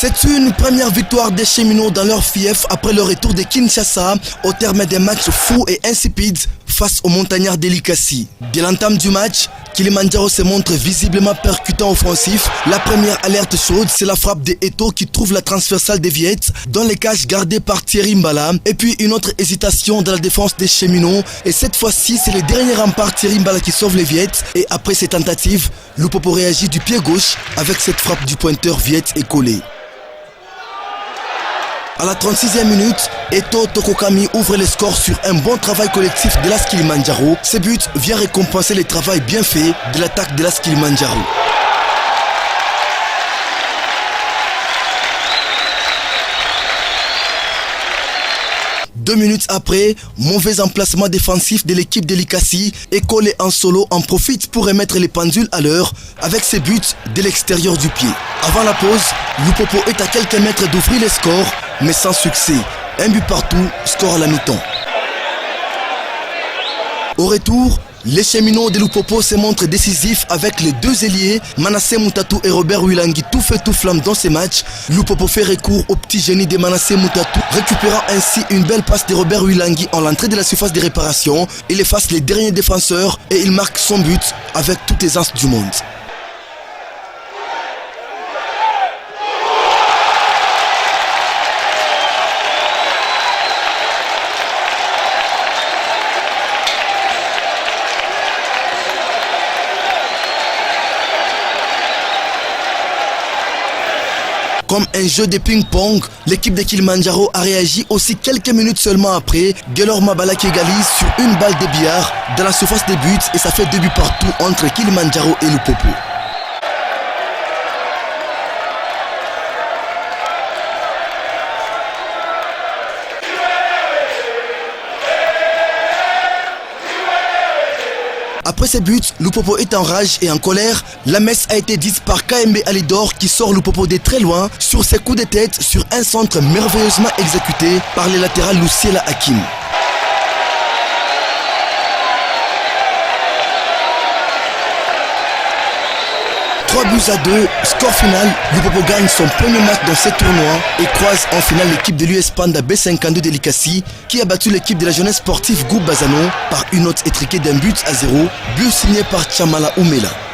C'est une première victoire des Cheminots dans leur fief après le retour de Kinshasa au terme des matchs fous et insipides face aux montagnards d'Elikasi. Dès l'entame du match, Kilimandjaro se montre visiblement percutant offensif. La première alerte chaude, c'est la frappe de Eto qui trouve la transversale des Viettes dans les cages gardées par Thierry Mbala. Et puis une autre hésitation dans la défense des Cheminots. Et cette fois-ci, c'est le dernier rempart Thierry Mbala qui sauve les Viettes. Et après ces tentatives, Lupopo réagit du pied gauche avec cette frappe du pointeur Viettes écoulée. À la 36e minute, Eto Tokokami ouvre les scores sur un bon travail collectif de l'AS Kilimandjaro. Ce but vient récompenser le travail bien fait de l'attaque de l'AS Kilimandjaro. Deux minutes après, mauvais emplacement défensif de l'équipe d'Elikasi et Collé en solo en profite pour remettre les pendules à l'heure avec ses buts de l'extérieur du pied. Avant la pause, Lupopo est à quelques mètres d'ouvrir les scores, mais sans succès. Un but partout, score à la mi-temps. Au retour, les Cheminots de Lupopo se montrent décisifs avec les deux ailiers, Manasseh Moutatou et Robert Wilangi tout feu tout flamme dans ces matchs. Lupopo fait recours au petit génie de Manasseh Moutatou, récupérant ainsi une belle passe de Robert Wilangi en l'entrée de la surface de réparation. Il efface les derniers défenseurs et il marque son but avec toute aisance du monde. Comme un jeu de ping-pong, l'équipe de Kilimandjaro a réagi aussi quelques minutes seulement après. Guelor Mabala qui égalise sur une balle de billard dans la surface des buts et ça fait 2 buts partout entre Kilimandjaro et Lupopo. Après ces buts, Lupopo est en rage et en colère. La messe a été dite par KMB Alidor qui sort Lupopo de très loin sur ses coups de tête sur un centre merveilleusement exécuté par les latérales Luciela Hakim. Trois buts à 2, score final, Lupopo gagne son premier match dans ce tournoi et croise en finale l'équipe de l'US Panda B52 d'Elikasi qui a battu l'équipe de la jeunesse sportive Goup Bazano par une note étriquée d'un but à 0, but signé par Chamala Oumela.